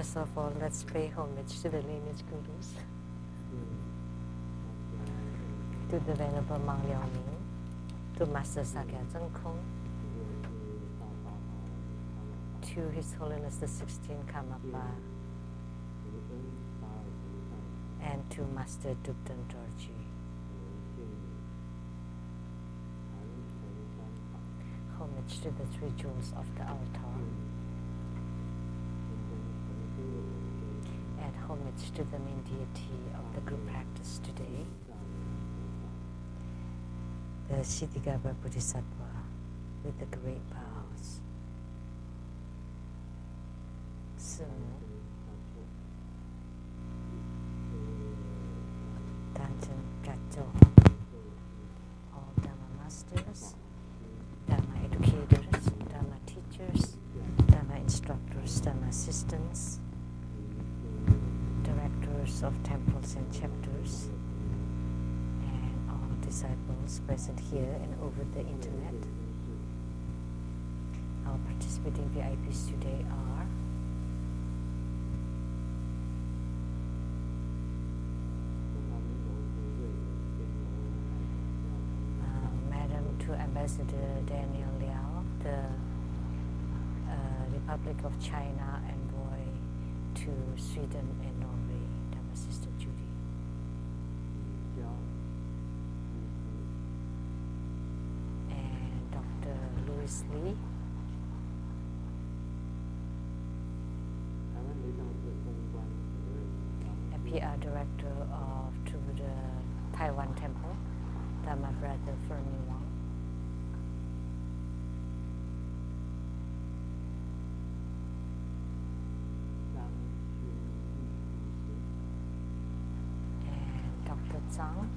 First of all, let's pay homage to the lineage gurus, to the Venerable Mang Liaoning, to Master Sakya Zhengkong, to His Holiness the 16th Karmapa, and to Master Dubdan Dorji. Homage to the three jewels of the altar, and homage to the main deity of the group practice today, the Kshitigarbha Bodhisattva with the great bows. Soon, Danchen Gacho, all Dharma masters, Dharma educators, Dharma teachers, Dharma instructors, Dharma assistants, directors of temples and chapters, and all disciples present here and over the internet. Our participating VIPs today are Madam to Ambassador Daniel Liao, the Republic of China envoy to Sweden and Norway, Dharma Sister Judy. And Dr. Louis Lee, a PR Director of the Taiwan Temple, Dharma Brother Fermi Wang. And Dr. Zhang,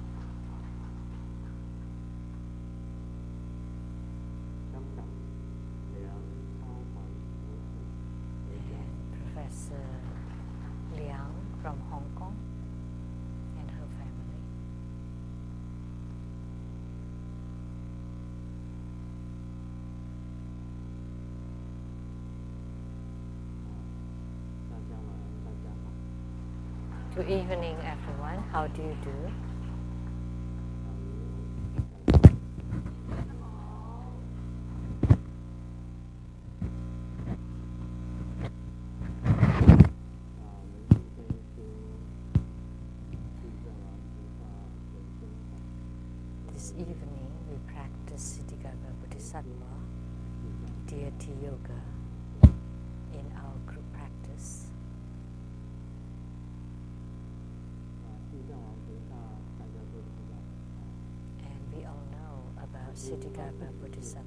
and Professor Liang from Hong Kong and her family. Good evening, everyone. How do you do? This evening, we practice Kshitigarbha Bodhisattva, deity yoga, in our group practice. And we all know about Kshitigarbha Bodhisattva.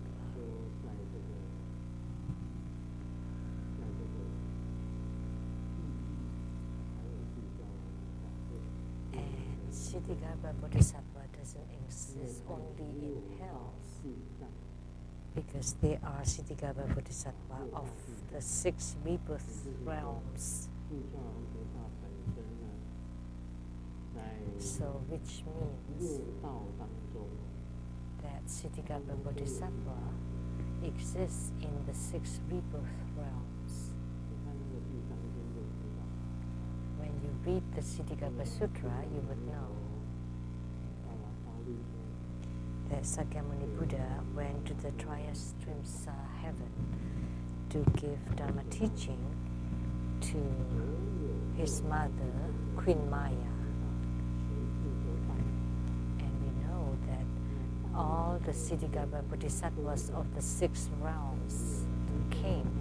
And Kshitigarbha Bodhisattva doesn't exist only in hell, because they are Kshitigarbha Bodhisattva of the 6 rebirth realms. So, which means that Kshitigarbha Bodhisattva exists in the 6 rebirth realms. When you read the Kshitigarbha Sutra, you would know that Sakyamuni Buddha went to the Triyastrimsa heaven to give Dharma teaching to his mother, Queen Maya. And we know that all the Kshitigarbha Bodhisattvas of the 6 realms came,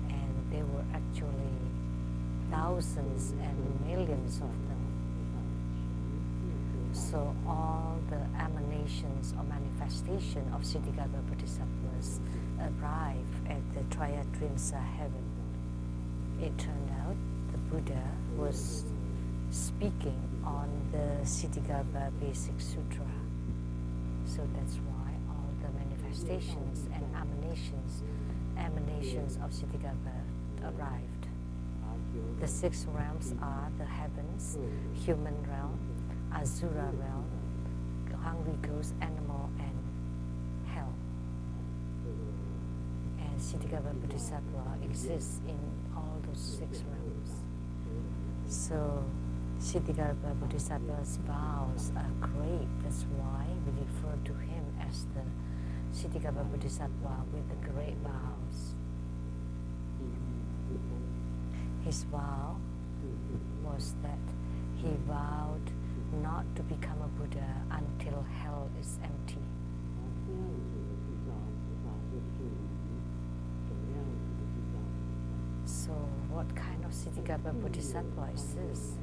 and there were actually thousands and millions of them. So all the emanations or manifestation of Kshitigarbha Bodhisattvas arrive at the Triyastrimsa heaven. It turned out the Buddha was speaking on the Kshitigarbha Basic Sutra. So that's why all the manifestations and emanations of Kshitigarbha arrived. The 6 realms are the heavens, human realm, Asura realm, hungry ghost, animal, and hell. And Siddhigarbha Bodhisattva exists in all those 6 realms. So Siddhigarbha Bodhisattva's vows are great. That's why we refer to him as the Siddhigarbha Bodhisattva with the great vows. His vow was that he vowed not to become a Buddha until hell is empty. So what kind of Siddhigarbha Bodhisattva is this?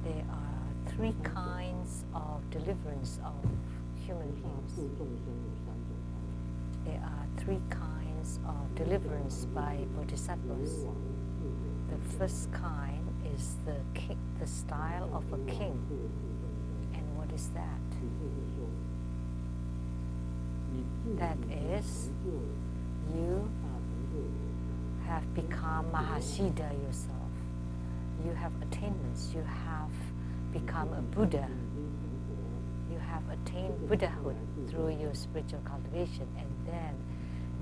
There are 3 kinds of deliverance of human beings. There are 3 kinds of deliverance by bodhisattvas. The first kind is the style of a king. And what is that? That is, you have become Mahasiddha yourself. You have attainments. You have become a Buddha. You have attained Buddhahood through your spiritual cultivation, and then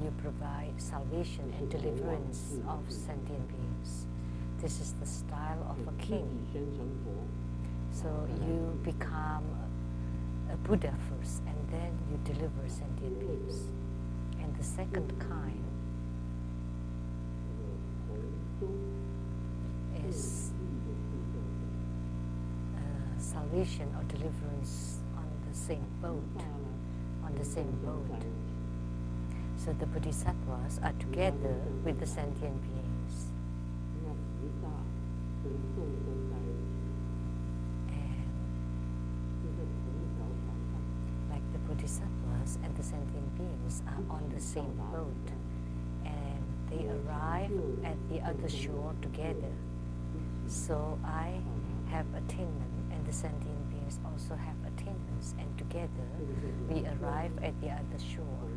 you provide salvation and deliverance of sentient beings. This is the style of a king. So you become a Buddha first, and then you deliver sentient beings. And the second kind is salvation or deliverance on the same boat. So the bodhisattvas are together with the sentient beings. And like the bodhisattvas and the sentient beings are on the same boat, and they arrive at the other shore together. So I have attainment, and the sentient beings also have attainments, and together we arrive at the other shore.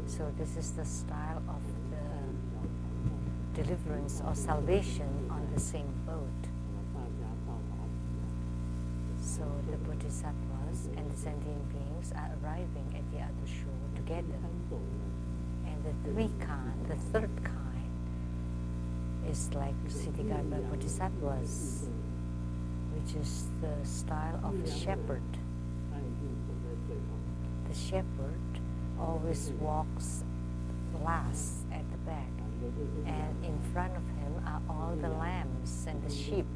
So this is the style of the deliverance or salvation on the same boat. So the bodhisattvas and the sentient beings are arriving at the other shore together. And the third kind is like Siddhigarbha Bodhisattvas, which is the style of a shepherd. The shepherd always walks last at the back, and in front of him are all the lambs and the sheep.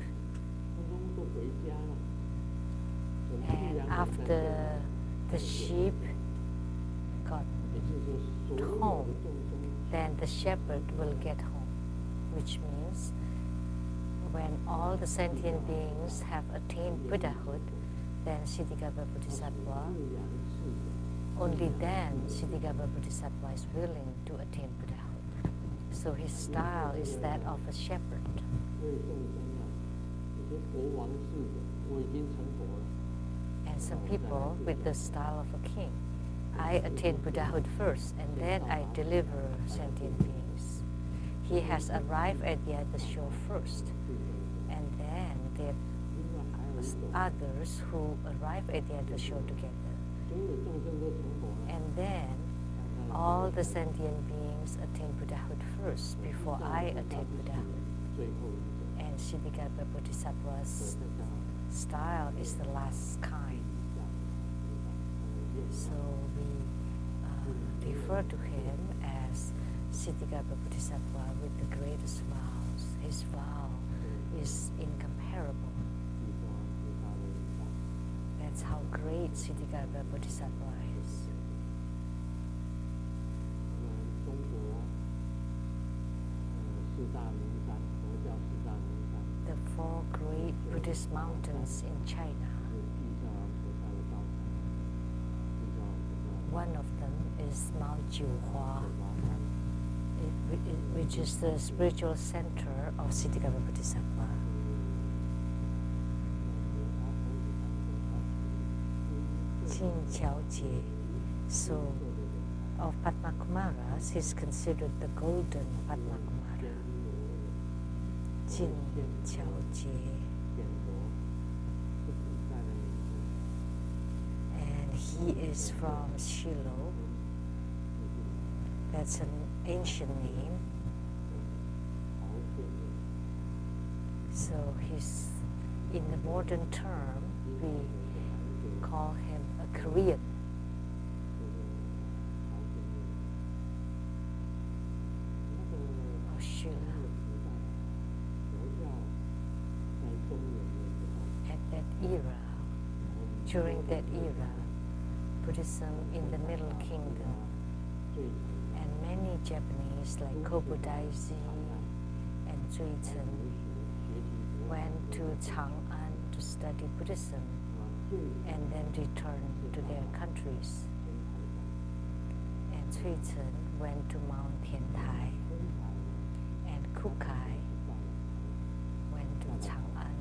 And after the sheep got home, then the shepherd will get home, which means when all the sentient beings have attained Buddhahood, then Siddhigarbha Bodhisattva, only then Siddhigarbha Bodhisattva is willing to attain Buddhahood. So his style is that of a shepherd. And some people with the style of a king. I attain Buddhahood first, and then I deliver sentient beings. He has arrived at the other shore first, and then there are others who arrive at the other shore together. And then all the sentient beings attain Buddhahood first before I attain Buddhahood. And Siddhigarbha Bodhisattva's style is the last kind. So we refer to him as Siddhigarbha Bodhisattva with the greatest vows. His vow is incomparable. That's how great Siddhigarbha Bodhisattva is. The 4 great Buddhist mountains in China, one of them is Mount Jiuhua, which is the spiritual center of Siddhigarbha Bodhisattva. Jin So of Padma Kumaras, he's considered the golden Padma Kumara. Jin and he is from Shiloh, That's an ancient name. So he's, in the modern term, we call him a Korean. Or Shula. At that era, during that era, Buddhism in the Middle Kingdom, and many Japanese like Kobudaizi and Zuiten went to Chang'an to study Buddhism and then returned to their countries. And Zuiten went to Mount Tiantai, and Kukai went to Chang'an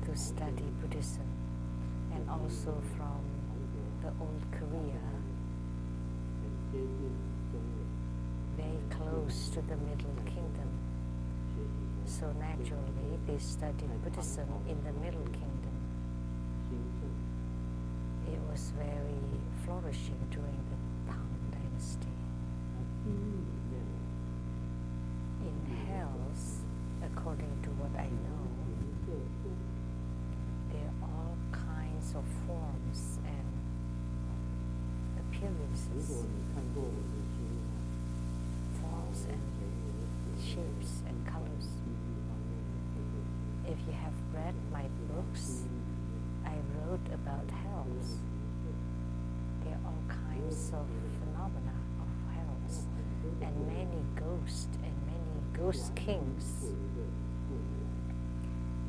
to study Buddhism, and also from the old Korea, very close to the Middle Kingdom. So naturally, they studied Buddhism in the Middle Kingdom. It was very flourishing during the Tang Dynasty. In hells, according to what I know, there are all kinds of forms and appearances, forms and shapes and colors. If you have read my books, I wrote about hells. There are all kinds of phenomena of hells, and many ghosts and many ghost kings.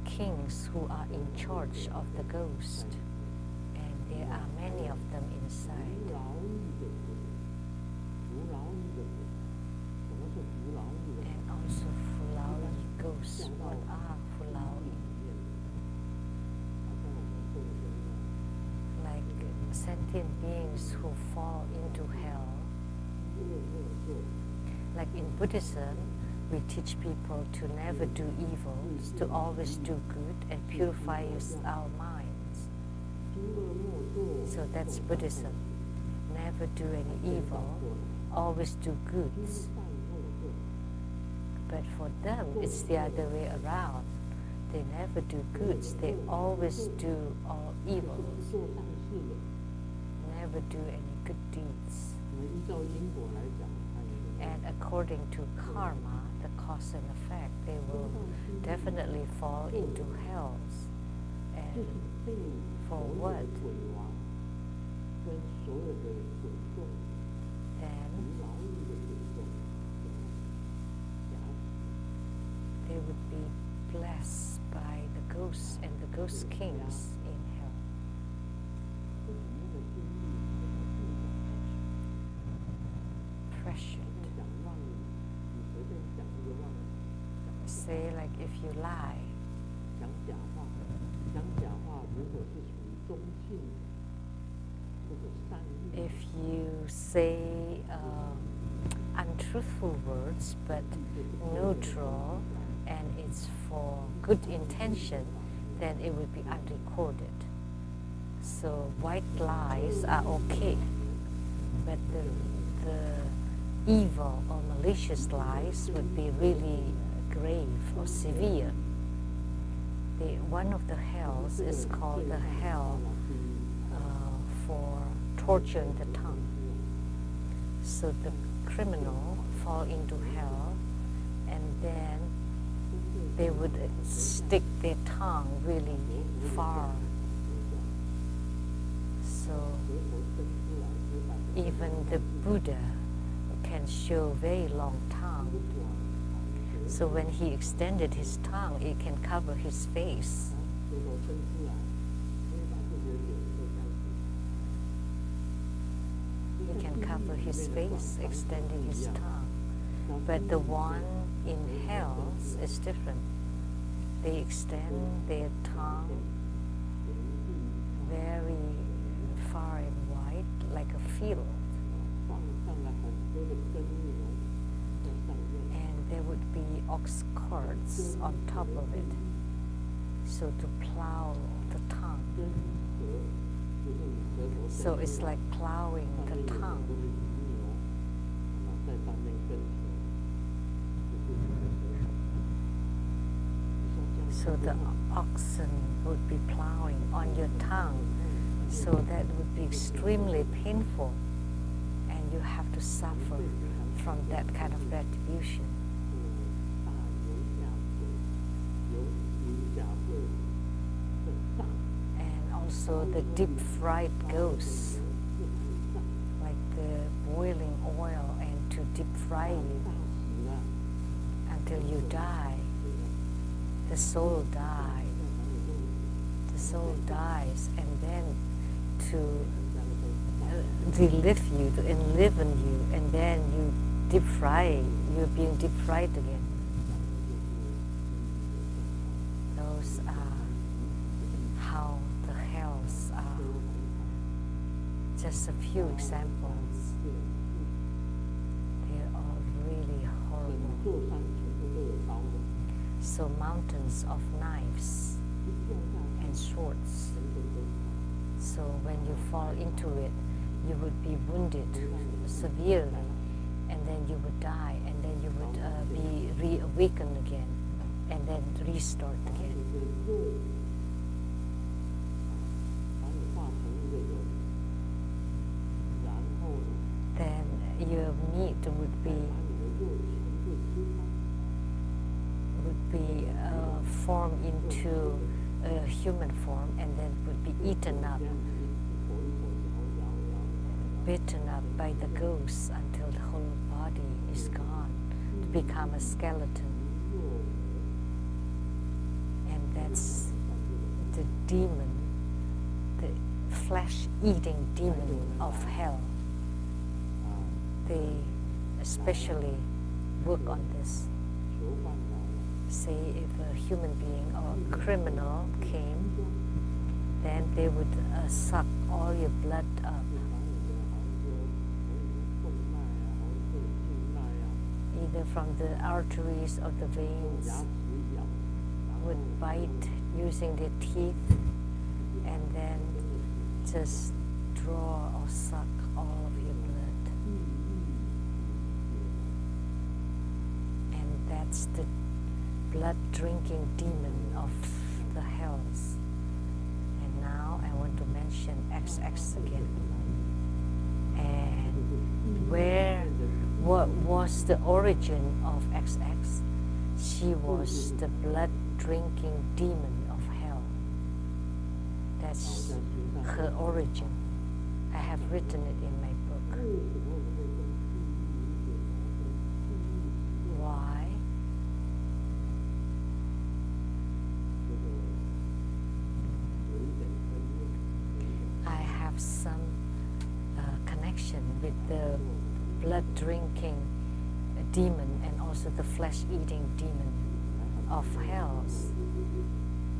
Kings who are in charge of the ghost, and there are many of them inside. And also Fulaui ghosts. What are Fulaui? Like sentient beings who fall into hell. Like in Buddhism, we teach people to never do evil, to always do good and purify our minds. So that's Buddhism. Never do any evil, always do goods. But for them, it's the other way around. They never do goods, they always do all evils. Never do any good deeds. And according to karma, the cause and effect, they will definitely fall into hells. And for what? Then they would be blessed by the ghosts and the ghost kings in hell. Pressured. Say like if you lie, if you say untruthful words but neutral and it's for good intention, then it would be unrecorded. So white lies are okay, but the evil or malicious lies would be really grave or severe. One of the hells is called the hell for torturing the tongue. So the criminal fall into hell, and then they would stick their tongue really far. So even the Buddha can show very long tongue. So when he extended his tongue, it can cover his face. He can cover his face, extending his tongue. But the one in hells is different. They extend their tongue very far and wide, like a field. And there would be ox carts on top of it, so to plow the tongue. So it's like plowing the tongue. So the oxen would be plowing on your tongue. So that would be extremely painful, and you have to suffer from that kind of retribution. And also the deep fried ghosts, like the boiling oil and to deep fry you until you die. The soul dies. The soul dies, and then to relive you, to enliven you, and then you deep fry. You're being deep fried again. Those are how the hells are. Just a few examples. They are really horrible. So mountains of knives and swords. So when you fall into it, you would be wounded severely, and then you would die, and then you would be reawakened again, and then restart again. Then your meat would be formed into a human form, and then would be eaten up, bitten up by the ghosts until the whole body is gone, to become a skeleton. And that's the demon, the flesh-eating demon of hell. They especially work on this. Say if a human being or a criminal came, then they would suck all your blood up. Either from the arteries or the veins, would bite using their teeth, and then just draw or suck all of your blood. And that's the blood-drinking demon of the hells. And now I want to mention XX again. And what was the origin of XX? She was the blood-drinking demon of hell. That's her origin. I have written it in my book. Why? I have some connection with the blood-drinking demon and also the flesh-eating demon of hells.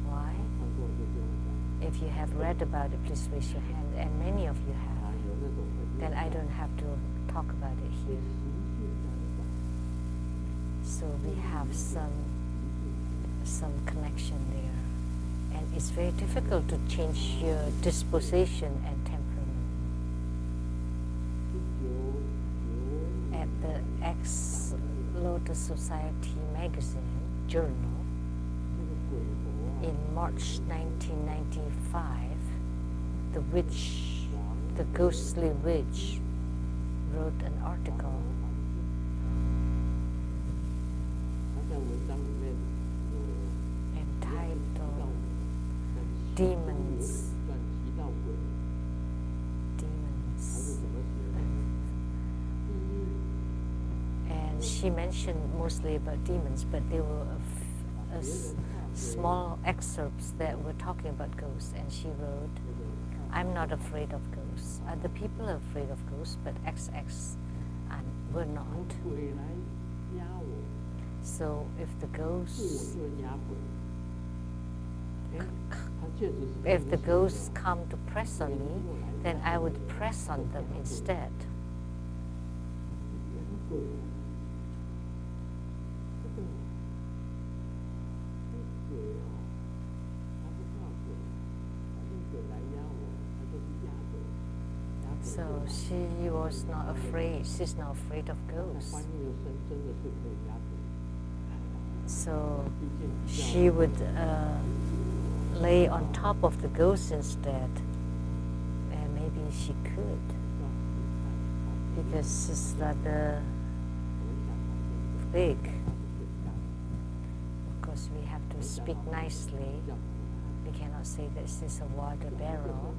Why? If you have read about it, please raise your hand, and many of you have. Then I don't have to talk about it here. So we have some connection there. And it's very difficult to change your disposition and temperament. At the Ex-Lotus Society magazine journal, in March 1995, the ghostly witch, wrote an article entitled Demons. And she mentioned mostly about demons, but there were small excerpts that were talking about ghosts, and she wrote, I'm not afraid of ghosts. Other people are afraid of ghosts, but XX were not. So if the ghosts come to press on me, then I would press on them instead. So she was not afraid. She's not afraid of ghosts. So she would lay on top of the ghost instead, and maybe she could, because she's rather big. Of course, we have to speak nicely. We cannot say that she's a water barrel.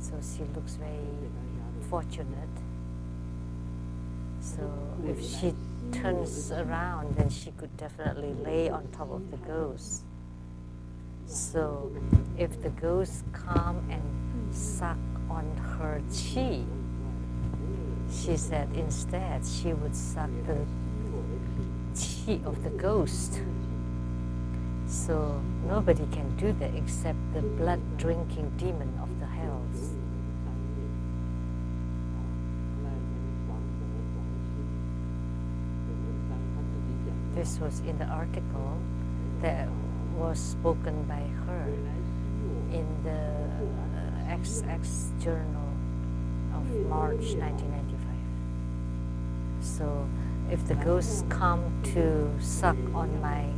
So she looks very fortunate. So if she turns around, then she could definitely lay on top of the ghost. So if the ghost come and suck on her chi, she said instead she would suck the chi of the ghost. So nobody can do that except the blood-drinking demon of the hells. This was in the article that was spoken by her in the XX Journal of March 1995. So if the ghosts come to suck on my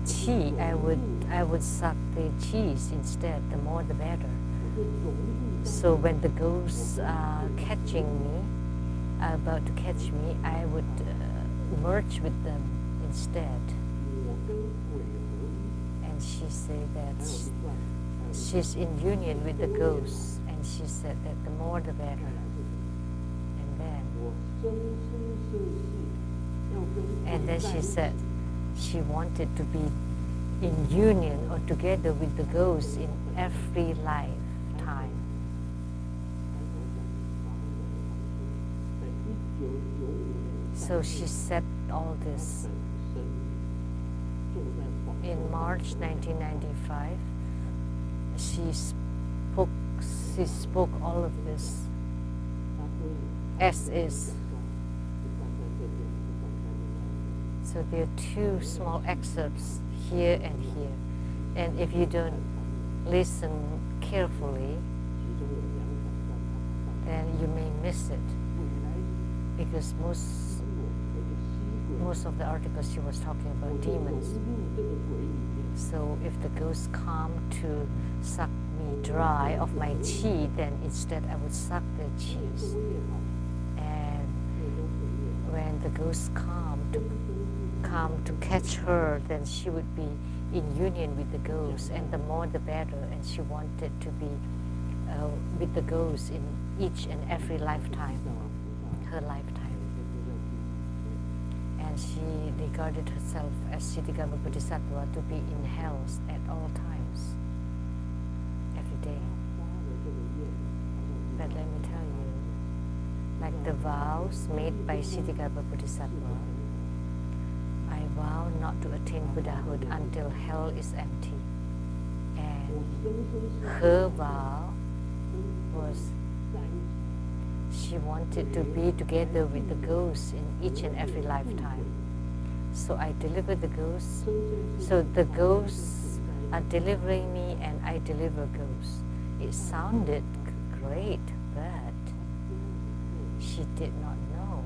chi, I would suck the cheese instead. The more the better. So when the ghosts are catching me, about to catch me, I would merge with them instead. And she said that she's in union with the ghosts, and she said that the more the better. And then she said she wanted to be in union or together with the ghosts in every lifetime. So she said all this in March 1995. She spoke all of this as is. So there are two small excerpts here and here. And if you don't listen carefully, then you may miss it. Because most of the articles she was talking about demons. So if the ghosts come to suck me dry of my chi, then instead I would suck their cheese. And when the ghosts come to catch her, then she would be in union with the ghosts, and the more the better. And she wanted to be with the ghosts in each and every lifetime, her lifetime. And she regarded herself as Siddhigarbha Bodhisattva to be in hells at all times, every day. But let me tell you, like the vows made by Siddhigarbha Bodhisattva, I vow not to attain Buddhahood until hell is empty. And her vow was she wanted to be together with the ghosts in each and every lifetime. So I deliver the ghosts. So the ghosts are delivering me and I deliver ghosts. It sounded great, but she did not know.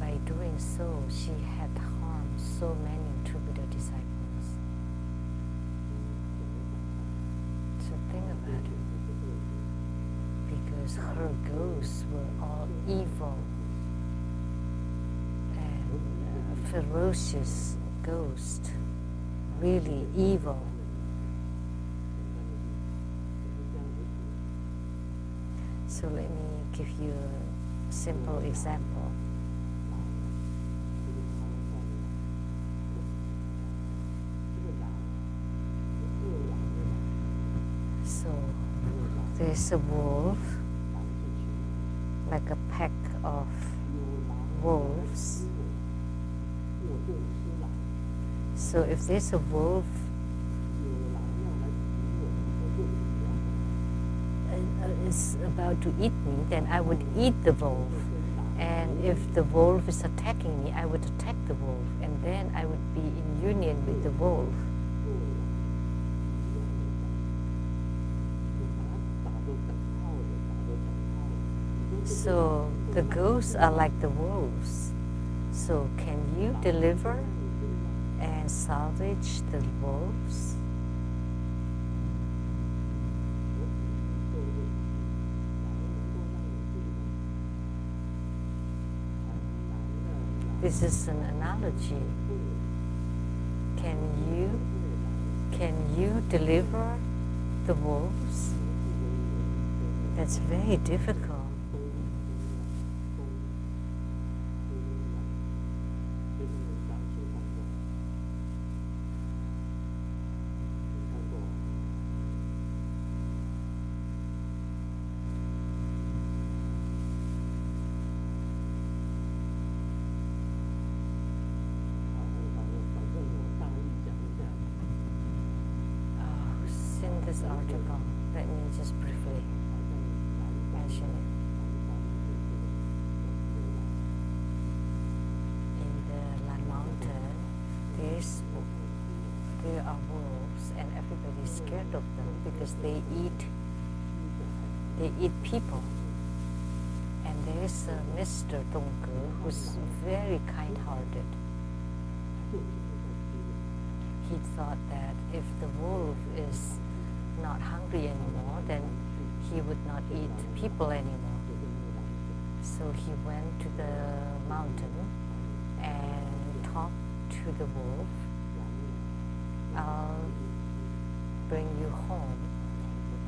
By doing so, she had harmed so many true Buddha disciples. So think about it. Because her ghosts were all evil and ferocious ghosts, really evil. So let me give you a simple example. So there's a wolf, like a pack of wolves. So if there's a wolf is about to eat me, then I would eat the wolf. And if the wolf is attacking me, I would attack the wolf. And then I would be in union with the wolf. So the ghosts are like the wolves. So can you deliver and salvage the wolves? This is an analogy. Can you deliver the wolves? That's very difficult. This article, let me just briefly mention it. In the Lamdre, there are wolves, and everybody's scared of them because they eat people. And there is a Mr. Dongke who's very kind-hearted. He thought that if the wolf is not hungry anymore, then he would not eat people anymore. So he went to the mountain and talked to the wolf. I'll bring you home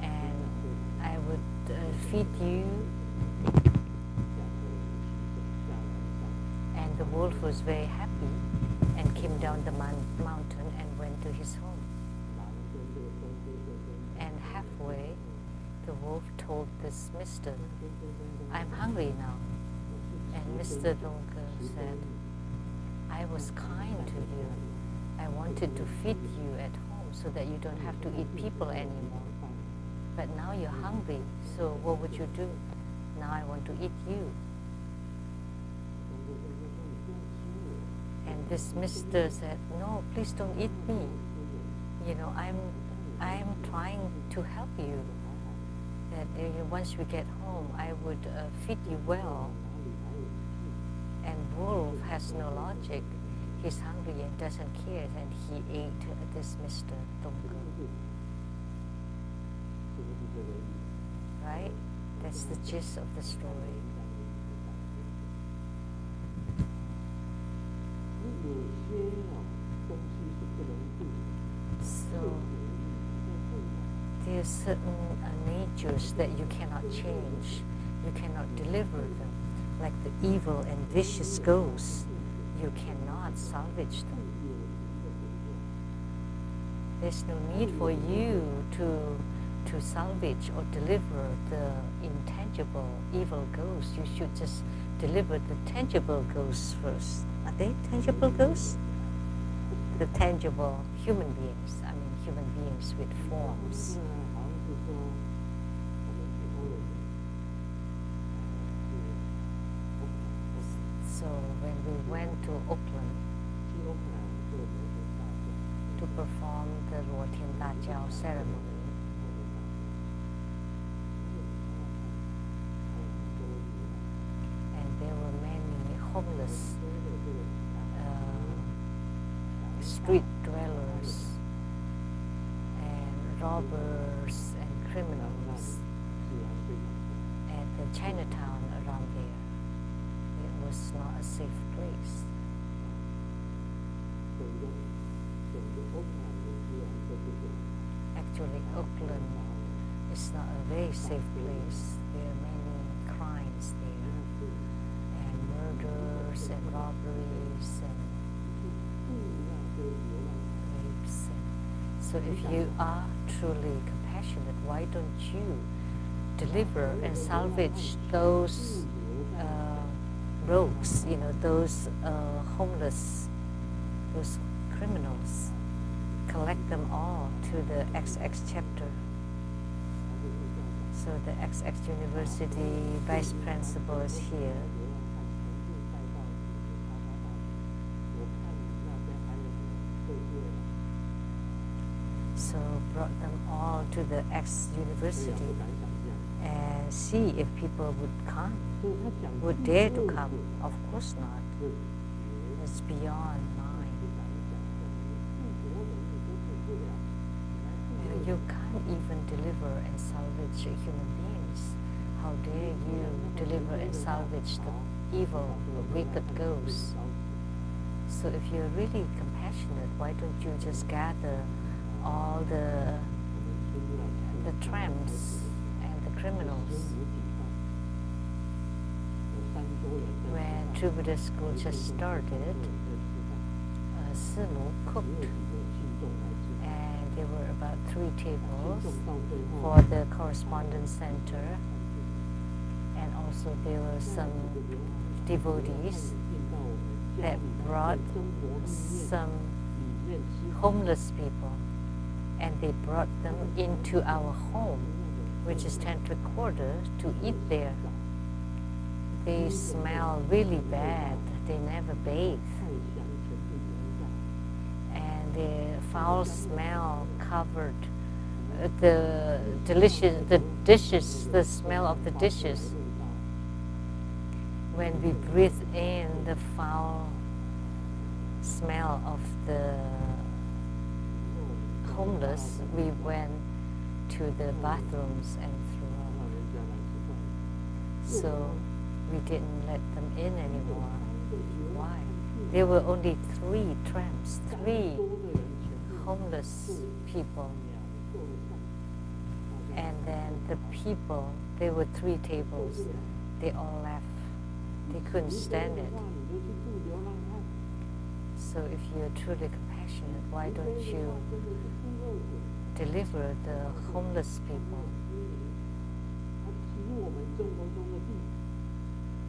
and I would feed you. And the wolf was very happy and came down the mountain and went to his home. And halfway, the wolf told this mister, "I'm hungry now." And Mr. Dongke said, "I was kind to you. I wanted to feed you at home so that you don't have to eat people anymore. But now you're hungry, so what would you do? Now I want to eat you." And this mister said, "No, please don't eat me. You know, I'm trying to help you. That once we get home, I would feed you well." And wolf has no logic. He's hungry and doesn't care, and he ate this Mr. Dongke. Right? That's the gist of the story. So there are certain natures that you cannot change. You cannot deliver them. Like the evil and vicious ghosts, you cannot salvage them. There's no need for you to salvage or deliver the intangible evil ghosts. You should just deliver the tangible ghosts first. Are they tangible ghosts? The tangible human beings. I mean, human beings with forms. So when we went to Auckland to perform the Luo Tian Da Jiao ceremony, and there were many homeless street dwellers and robbers and criminals at the Chinatown around there. It was not a safe place. Actually, Auckland is not a very safe place. There are many crimes there, and murders and robberies and rapes. So if you are truly compassionate, why don't you deliver and salvage those rogues, you know, those homeless, those criminals, collect them all to the XX chapter. So the XX University vice principal is here. So brought them all to the X University, and see if people would come, would dare to come. Of course not. It's beyond mind. You can't even deliver and salvage human beings. How dare you deliver and salvage the evil, wicked ghosts? So if you're really compassionate, why don't you just gather all the tramps and the criminals? When True Buddhist School just started, Simu cooked, and there were about 3 tables for the correspondence center, and also there were some devotees that brought some homeless people, and they brought them into our home, which is Tantric quarter, to eat there. They smell really bad. They never bathe, and the foul smell covered the dishes, the smell of the dishes. When we breathe in the foul smell of the homeless, we went to the bathrooms and threw up. So we didn't let them in anymore. Why? There were only 3 tramps, 3 homeless people. And then the people, there were 3 tables, they all left. They couldn't stand it. So if you're truly compassionate, why don't you deliver the homeless people?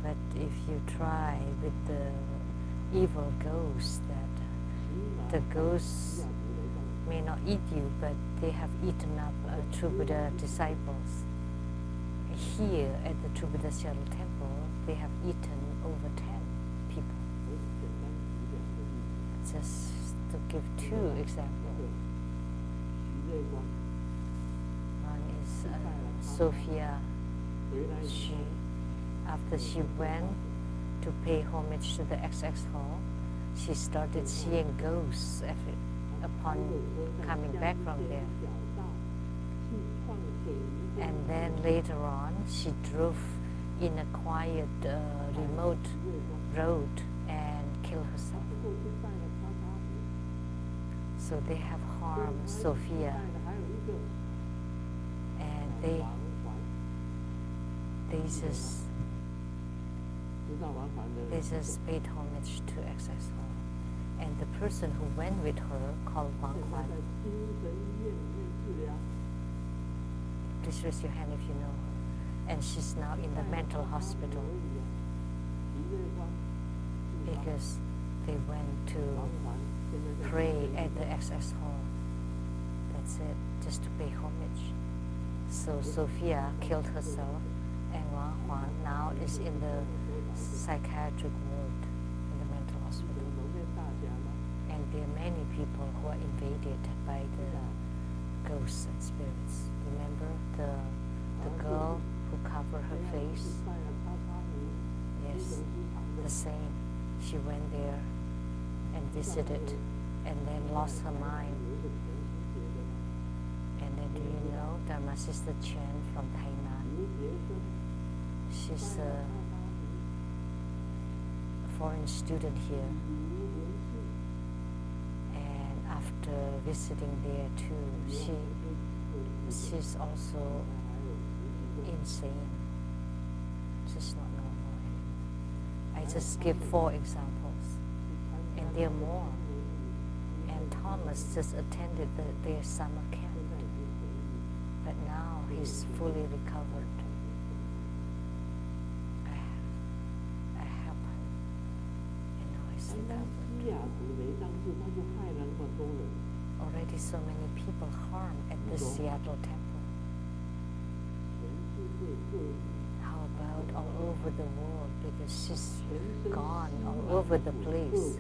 But if you try with the evil ghosts, that the ghosts may not eat you, but they have eaten up True Buddha disciples. Here at the True Buddha Seattle Temple, they have eaten over 10 people. Just to give 2 examples. One is Sophia. After she went to pay homage to the XX Hall, she started seeing ghosts upon coming back from there. And then later on, she drove in a quiet, remote road and killed herself. So they have harmed Sophia, and they just paid homage to XX Hall. And the person who went with her, called Wang Huan, please raise your hand if you know her. And she's now in the mental hospital because they went to pray at the XX Hall. That's it, just to pay homage. So Sophia killed herself, and Wang Huan now is in the psychiatric ward in the mental hospital. And there are many people who are invaded by the ghosts and spirits. Remember the girl who covered her face? Yes, the same. She went there and visited, and then lost her mind. And then do you know Dharma Sister Chen from Tainan? She's a foreign student here. And after visiting there too, she's also insane. She's not normal anymore. I just give 4 examples, and there are more. And Thomas just attended their summer camp, but now he's fully recovered. I help him, and now he's recovered. Already so many people harmed at the Seattle temple. How about all over the world, because she's gone all over the place.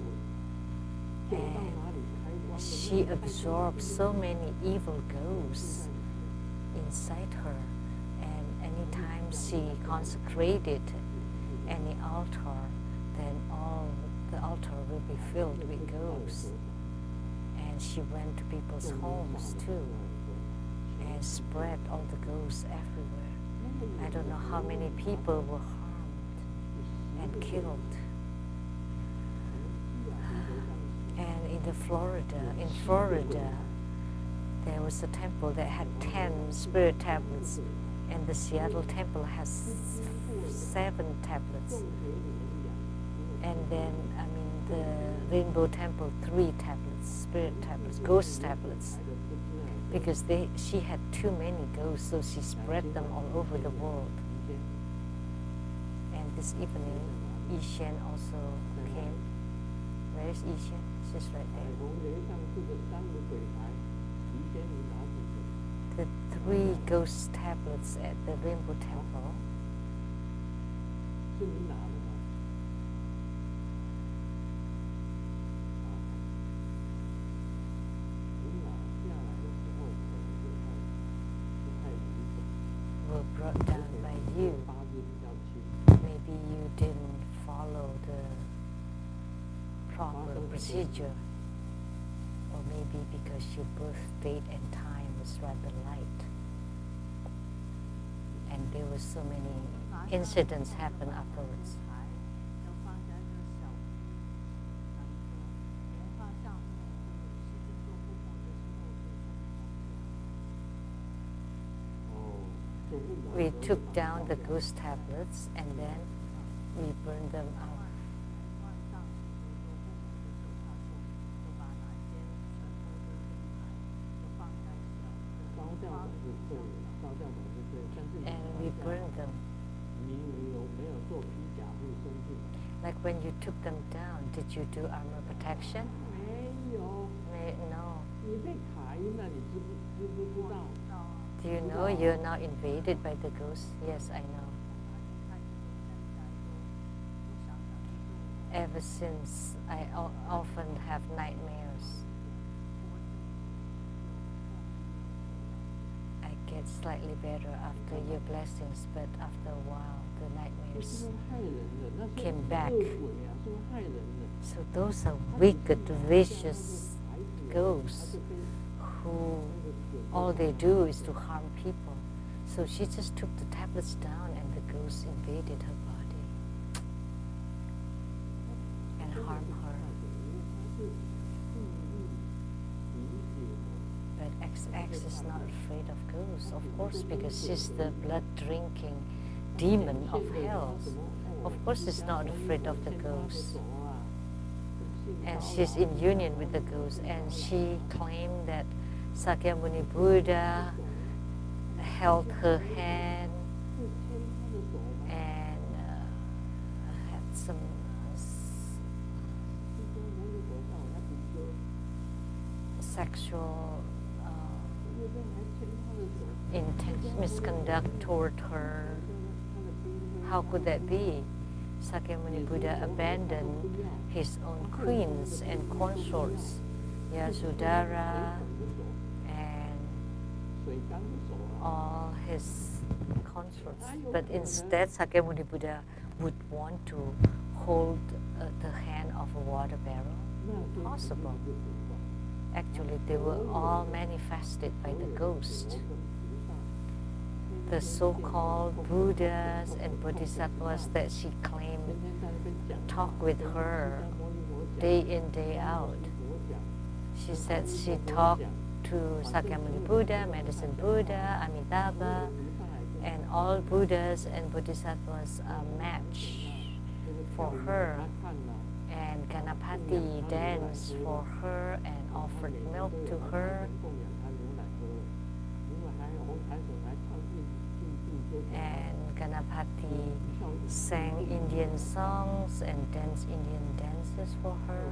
And she absorbed so many evil ghosts inside her, and any time she consecrated any altar, then all the altar will be filled with ghosts. And she went to people's homes too and spread all the ghosts everywhere. I don't know how many people were harmed and killed. And in Florida, there was a temple that had 10 spirit tablets, and the Seattle temple has 7 tablets. And then, the Rainbow Temple, 3 tablets, spirit tablets, ghost tablets. Because she had too many ghosts, so she spread them all over the world. And this evening, Yishen also came. Where is Yishen? She's right there. The 3 ghost tablets at the Rainbow Temple. Were brought down by you. Maybe you didn't follow the proper procedure, or maybe because your birth date and time was rather light, and there were so many incidents happen afterwards. We took down the ghost tablets and then we burned them out. And we burned them. Like when you took them down, did you do armor protection? No. Do you know you're now invaded by the ghosts? Yes, I know. Ever since, I often have nightmares. I get slightly better after your blessings, but after a while, the nightmares came back. So those are wicked, vicious ghosts who all they do is to harm people. So she just took the tablets down and the ghost invaded her body and harmed her. But XX is not afraid of ghosts, of course, because she's the blood-drinking demon of hell. Of course she's not afraid of the ghosts. And she's in union with the ghosts, and she claimed that Sakyamuni Buddha held her hand and had some sexual misconduct toward her. How could that be? Sakyamuni Buddha abandoned his own queens and consorts, Yasudhara, all his consorts, but instead Sakyamuni Buddha would want to hold the hand of a water barrel? Impossible. Actually, they were all manifested by the ghost. The so-called Buddhas and Bodhisattvas that she claimed talk with her day in, day out. She said she talked to Sakyamuni Buddha, Medicine Buddha, Amitabha, and all Buddhas and Bodhisattvas are match for her. And Ganapati danced for her and offered milk to her. And Ganapati sang Indian songs and danced Indian dances for her.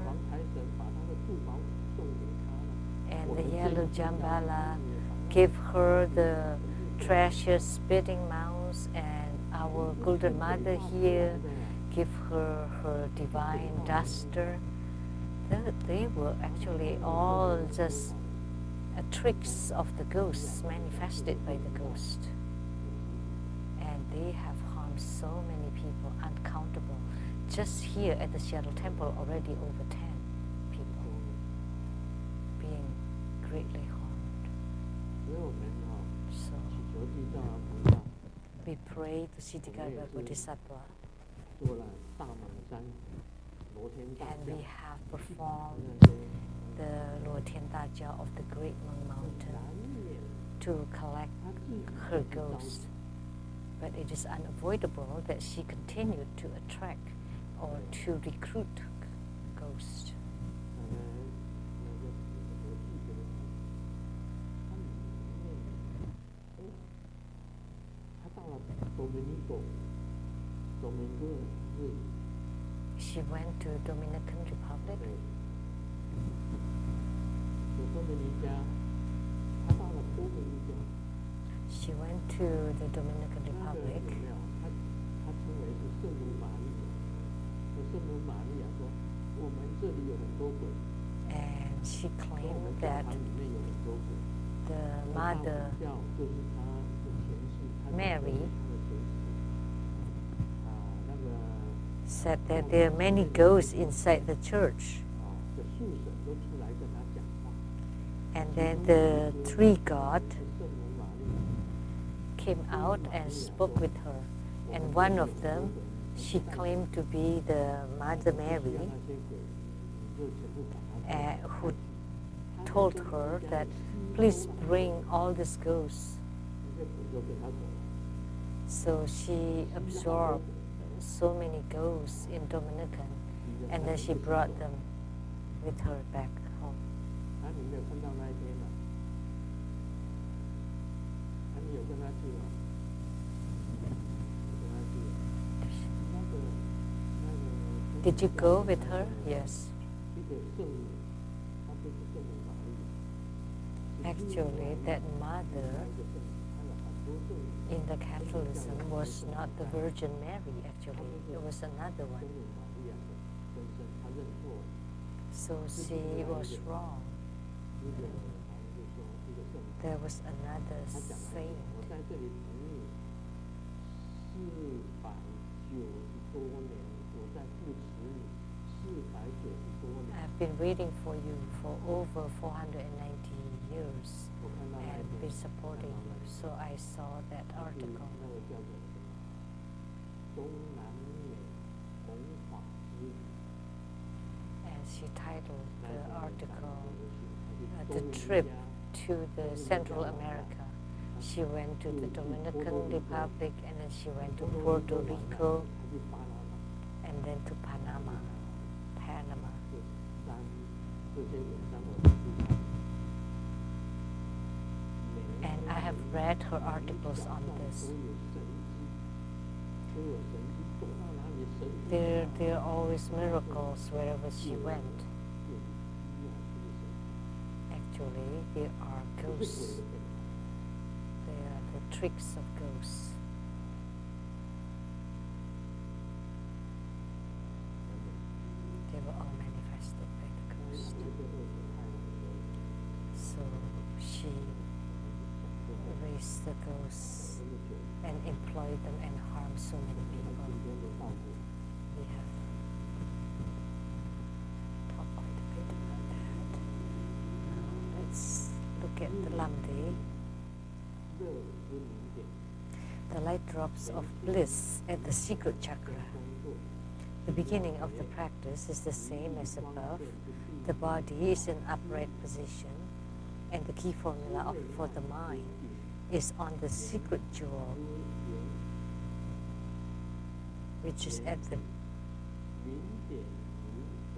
And the yellow Jambala gave her the treasure spitting mouse, and our Golden Mother here gave her her divine duster. They were actually all just tricks of the ghosts manifested by the ghost. they have harmed so many people, uncountable. Just here at the Seattle Temple, already over 10 people being greatly harmed. So we pray to Siddhikara Bodhisattva, and we have performed the Lo Tien Da Jia of the Great Mung Mountain to collect her ghost. But it is unavoidable that she continued to attract or to recruit ghosts. She went to Dominican Republic. She went to the Dominican Republic. And she claimed that the Mother Mary said that there are many ghosts inside the church. And then the three gods came out and spoke with her. And one of them, she claimed to be the Mother Mary, who told her that, please bring all these ghosts. So she absorbed so many ghosts in Dominican, and then she brought them with her back home. Did you go with her? Yes. Actually, that mother in the Catholicism was not the Virgin Mary, actually. It was another one. So she was wrong. There was another saint. I've been waiting for you for over 490 years and been supporting you. So I saw that article. And she titled the article, The Trip to the Central America. She went to the Dominican Republic, and then she went to Puerto Rico, and then to Panama. And I have read her articles on this. There are always miracles wherever she went. Actually, there are ghosts. They are the tricks of ghosts. They were all manifested by the ghost. So she raised the ghosts and employed them and harmed so many people. We have talked quite a bit about that. Now let's look at the Lamdre. The light drops of bliss at the secret chakra. The beginning of the practice is the same as above. The body is in upright position, and the key formula for the mind is on the secret jewel, which is at the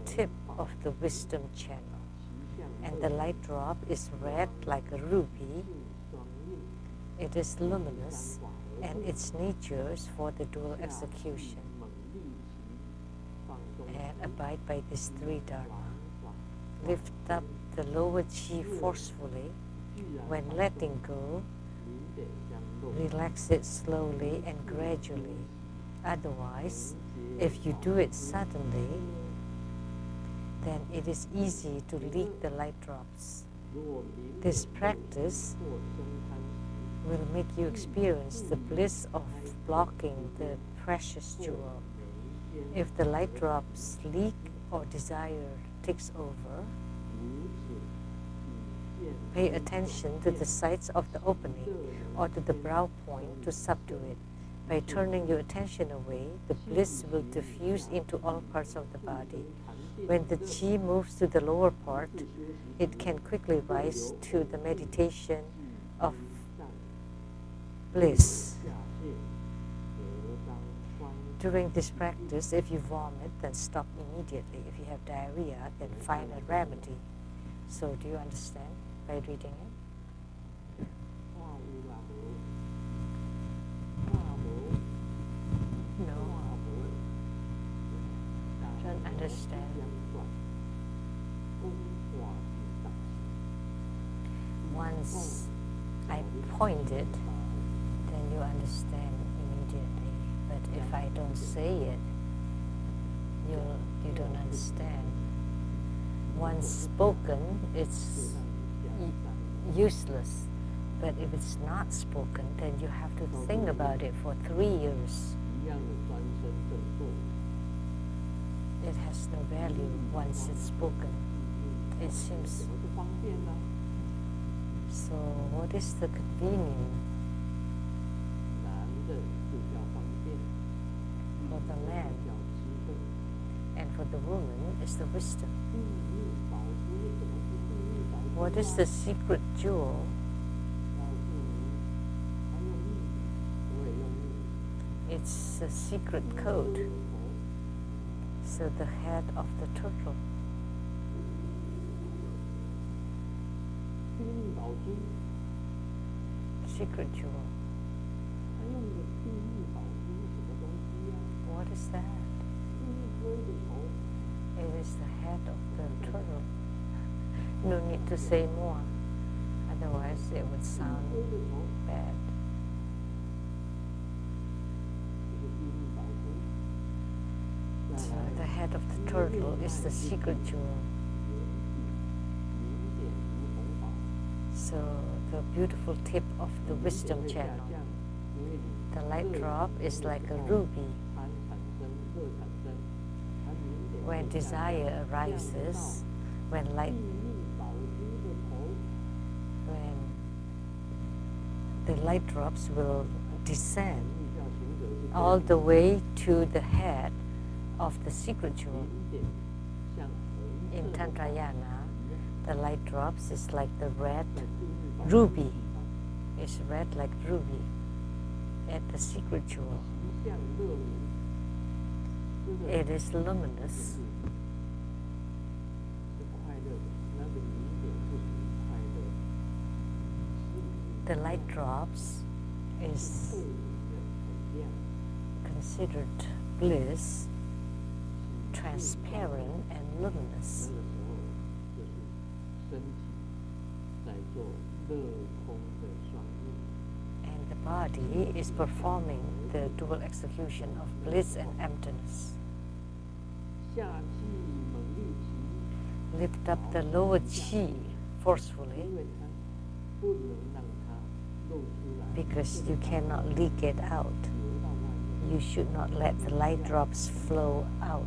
tip of the wisdom channel. And the light drop is red like a ruby. It is luminous, and its nature is for the dual execution. And abide by these three dharma. Lift up the lower chi forcefully. When letting go, relax it slowly and gradually. Otherwise, if you do it suddenly, then it is easy to leak the light drops. This practice will make you experience the bliss of blocking the precious jewel. If the light drops leak or desire takes over, pay attention to the sides of the opening or to the brow point to subdue it. By turning your attention away, the bliss will diffuse into all parts of the body. When the qi moves to the lower part, it can quickly rise to the meditation of bliss. During this practice, if you vomit, then stop immediately. If you have diarrhea, then find a remedy. So do you understand by reading it? No. Don't understand. Once I point it, then you understand immediately. But if I don't say it, you don't understand. Once spoken, it's useless. But if it's not spoken, then you have to think about it for 3 years. It has no value once it's spoken. It seems. So what is the convenience? For the man and for the woman is the wisdom. What is the secret jewel? It's a secret code. So the head of the turtle. Secret jewel. What is that? It is the head of the turtle. No need to say more, otherwise it would sound bad. So the head of the turtle is the secret jewel. So the beautiful tip of the wisdom channel. The light drop is like a ruby. When desire arises, when the light drops will descend all the way to the head of the secret jewel. In Tantrayana, the light drops is like the red ruby. It's red like ruby at the secret jewel. It is luminous. The light drops is considered bliss, transparent and luminous. And the body is performing the dual execution of bliss and emptiness. Lift up the lower qi forcefully, because you cannot leak it out. You should not let the light drops flow out.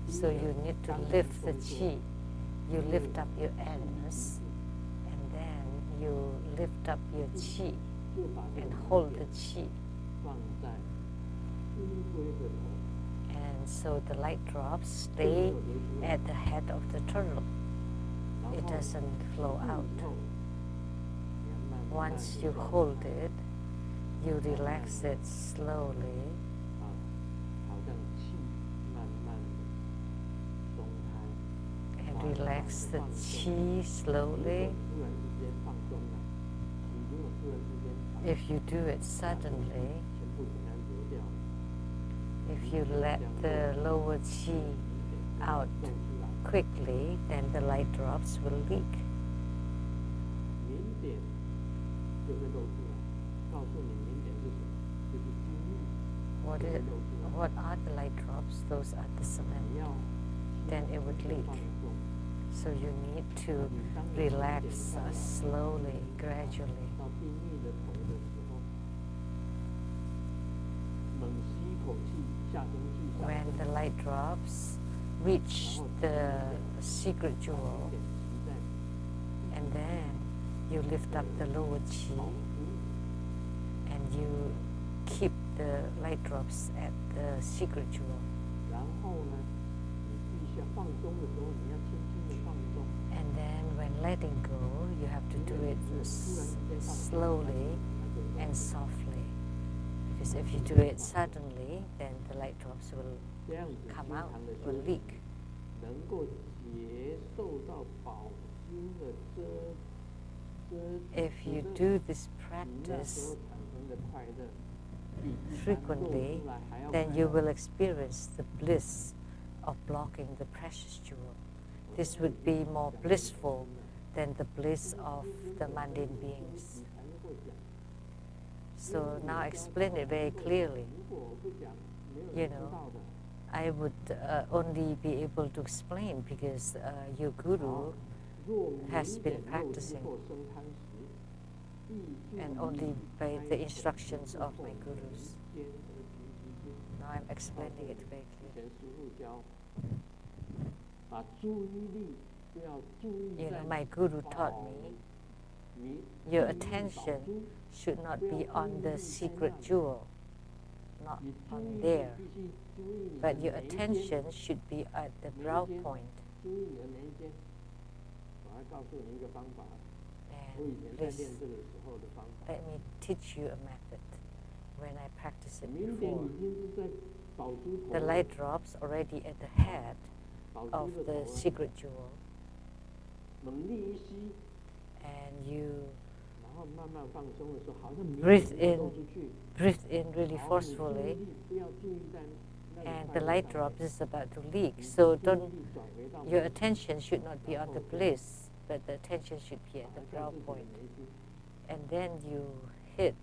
So you need to lift the qi. You lift up your anus, and then you lift up your qi and hold the qi. And so the light drops stay at the head of the turtle. It doesn't flow out. Once you hold it, you relax it slowly. And relax the qi slowly. If you do it suddenly, if you let the lower qi out quickly, then the light drops will leak. What are the light drops? Those are the cement. Then it would leak. So you need to relax slowly, gradually. When the light drops reach the secret jewel, and then you lift up the lower chi, and you keep the light drops at the secret jewel. And then when letting go, you have to do it slowly and softly. Because if you do it suddenly, then the light drops will come out, will leak. If you do this practice frequently, then you will experience the bliss of blocking the precious jewel. This would be more blissful than the bliss of the mundane beings. So now explain it very clearly. You know, I would only be able to explain because your guru has been practicing, and only by the instructions of my gurus. Now I'm explaining it very clearly. You know, my guru taught me, your attention should not be on the secret jewel, not on there, but your attention should be at the brow point. And please, let me teach you a method. When I practiced it before, the light drops already at the head of the secret jewel, and you breathe in really forcefully, and the light drops is about to leak. So your attention should not be on the bliss, but the attention should be at the brow point. And then you hit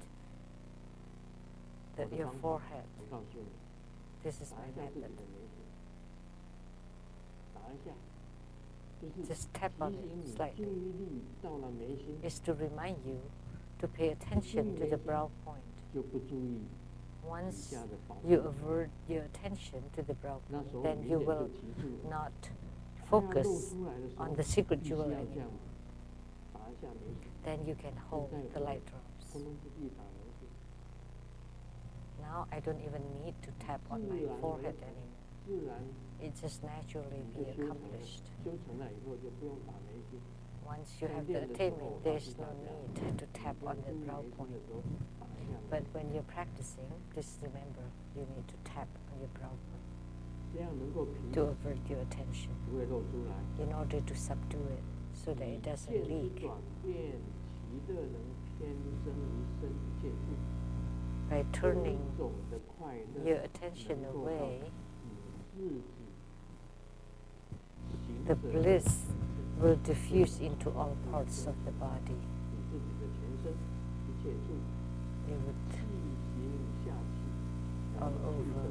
your forehead. This is my method. Just tap on it slightly. It's to remind you to pay attention to the brow point. Once you avert your attention to the brow point, then you will not focus on the secret jewel anymore. Then you can hold the light drops. Now I don't even need to tap on my forehead anymore. It just naturally be accomplished. Once you have the attainment, there is no need to tap on the brow point. But when you're practicing, just remember you need to tap on your brow point to avert your attention in order to subdue it so that it doesn't leak. By turning your attention away, the bliss will diffuse into all parts of the body. It would all over.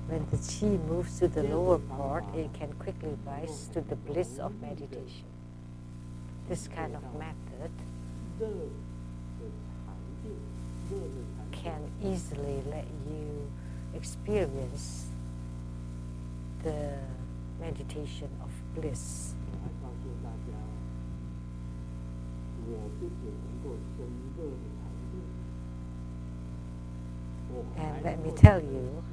When the chi moves to the lower part, it can quickly rise to the bliss of meditation. This kind of method can easily let you experience the meditation of bliss. And let me tell you,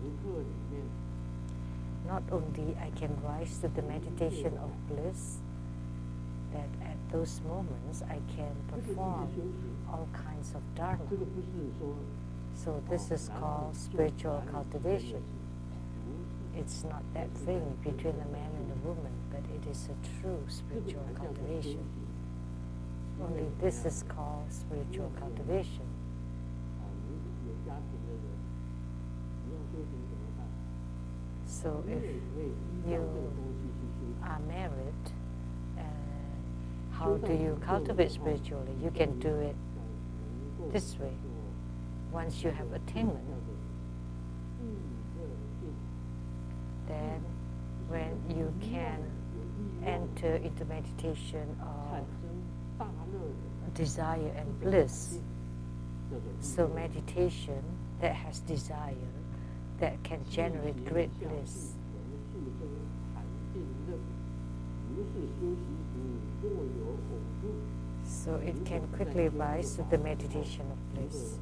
not only I can rise to the meditation of bliss, that at those moments I can perform all kinds of dharma. So this is called spiritual cultivation. It's not that thing between a man and a woman, but it is a true spiritual cultivation. Only this is called spiritual cultivation. So if you are married, how do you cultivate spiritually? You can do it this way. Once you have attainment, then when you can enter into meditation of desire and bliss. So meditation that has desire, that can generate great bliss. So it can quickly rise to the meditation of bliss.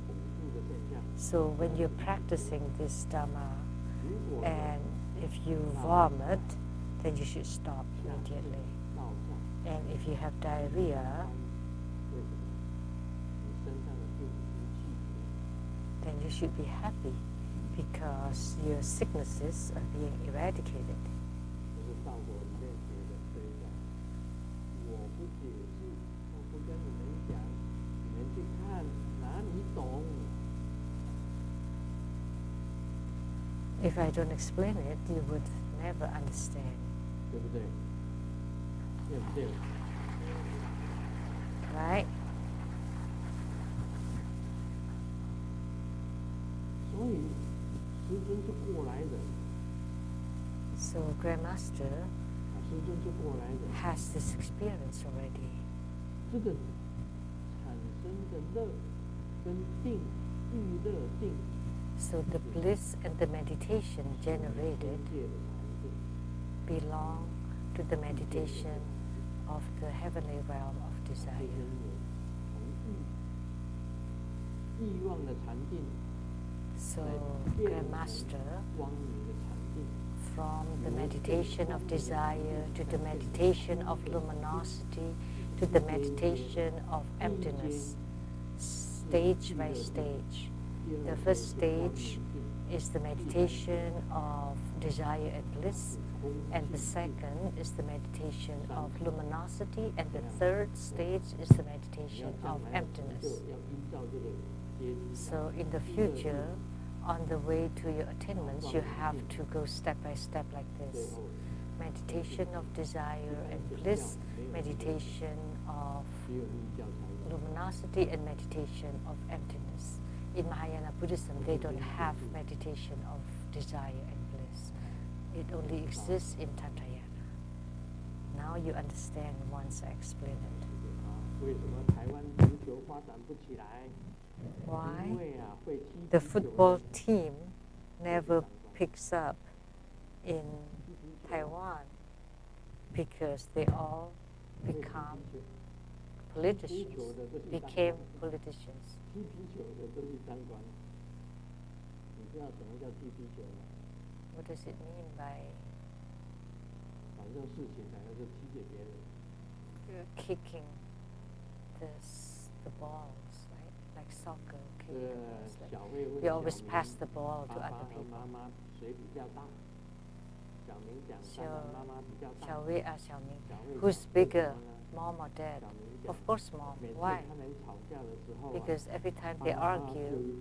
So when you're practicing this Dhamma, and if you vomit, then you should stop immediately. And if you have diarrhea, then you should be happy because your sicknesses are being eradicated. If I don't explain it, you would never understand. Right? So Grandmaster has this experience already. So the bliss and the meditation generated belong to the meditation of the heavenly realm of desire. So Grandmaster, from the meditation of desire to the meditation of luminosity to the meditation of emptiness, stage by stage. The first stage is the meditation of desire and bliss, and the second is the meditation of luminosity, and the third stage is the meditation of emptiness. So in the future, on the way to your attainments, you have to go step by step like this. Meditation of desire and bliss, meditation of luminosity, and meditation of emptiness. In Mahayana Buddhism, they don't have meditation of desire and bliss. It only exists in Tantrayana. Now you understand once I explain it. Why the football team never picks up in Taiwan? Because they all became politicians. What does it mean by kicking the balls, right? Like soccer, kicking the balls. Like you always pass the ball to other people. Shall we ask Xiaoming, who's bigger, mom or dad? Of course mom. Why? Because every time they argue,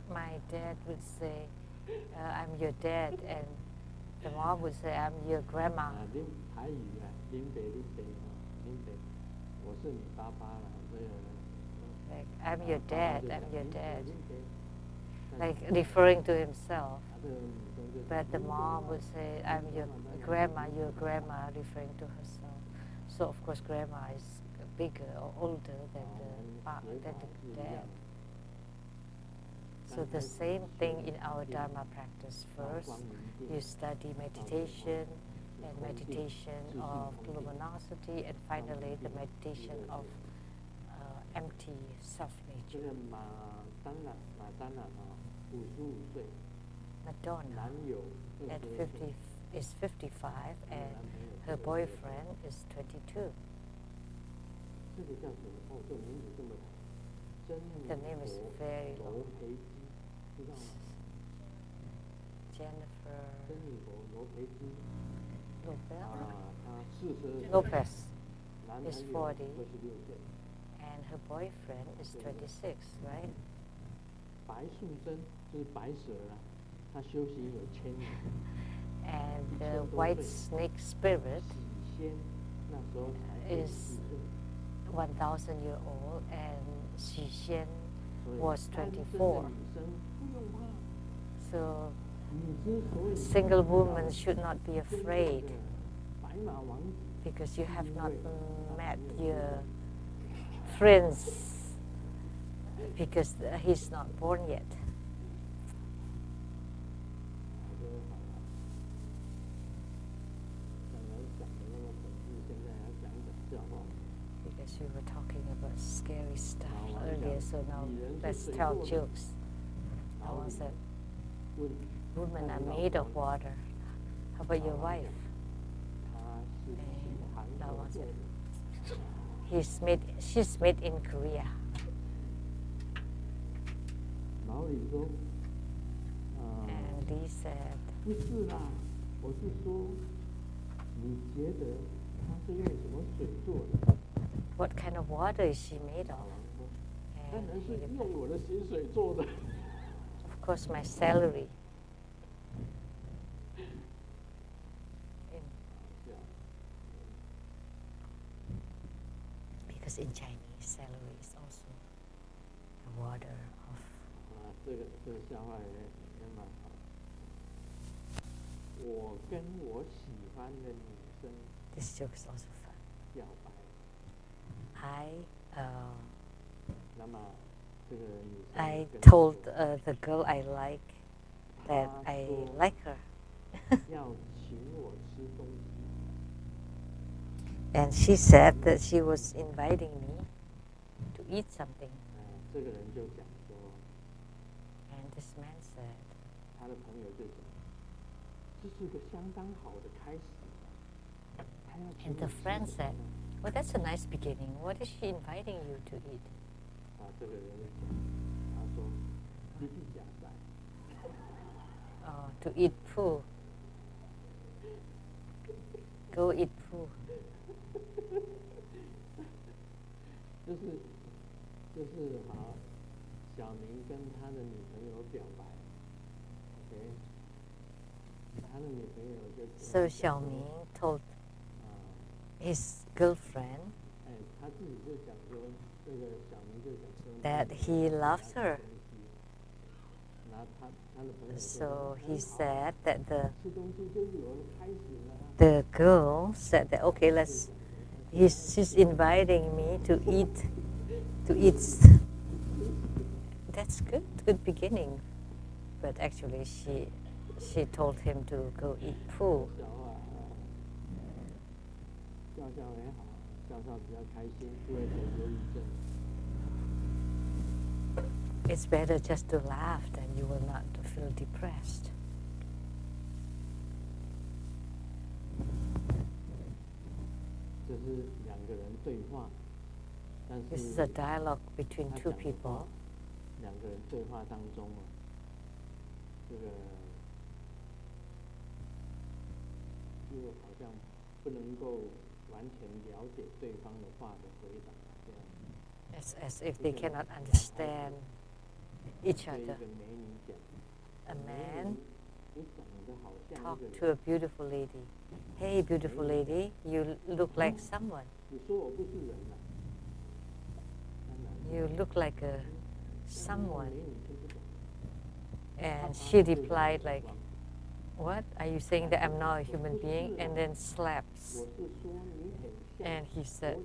my dad would say, I'm your dad, and the mom would say, I'm your grandma. Like, I'm your dad, I'm your dad. Like referring to himself. But the mom would say, I'm your grandma, referring to herself. So of course grandma is bigger or older than the dad. So the same thing in our Dharma practice. First, you study meditation, and meditation of luminosity, and finally the meditation of empty self-nature. Madonna is 55 and her boyfriend is 22. The name is very long. Jennifer Lopez is 40 and her boyfriend is 26, right? And the white snake spirit is 1,000 years old, and Xi Xian was 24. So single women should not be afraid because you have not met your prince because he's not born yet. Because we were talking about scary stuff earlier, so now let's tell jokes. Lawan said, women are made of water. How about your wife? And Lawan said, she's made in Korea. And Lee said, what kind of water is she made of? And he replied, of course, my salary. Because in Chinese, salary is also the water of. This joke is also fun. I told the girl I like that I like her. And she said that she was inviting me to eat something. And this man said, and the friend said, well, that's a nice beginning. What is she inviting you to eat? To eat poo. Go eat poo. So Xiaoming told his girlfriend that he loves her. So he said that the girl said that, okay, she's inviting me to eat. That's good beginning. But actually she told him to go eat poo. It's better just to laugh, then you will not feel depressed. This is a dialogue between two people. As if they cannot understand each other. A man talked to a beautiful lady. Hey, beautiful lady, you look like someone. You look like someone. And she replied like, what? Are you saying that I'm not a human being? And then slaps. And he said,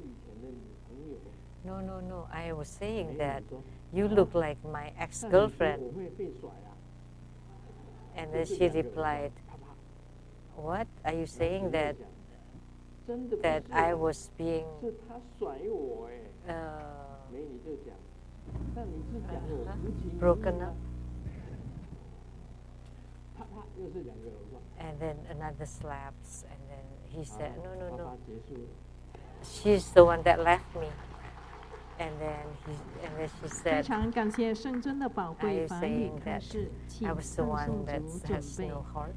no, I was saying that you look like my ex-girlfriend. And then she replied, what? Are you saying that I was being broken up? And then another slaps, and then he said, no. She's the one that left me. And then she said, are you saying that I was the one that has no heart?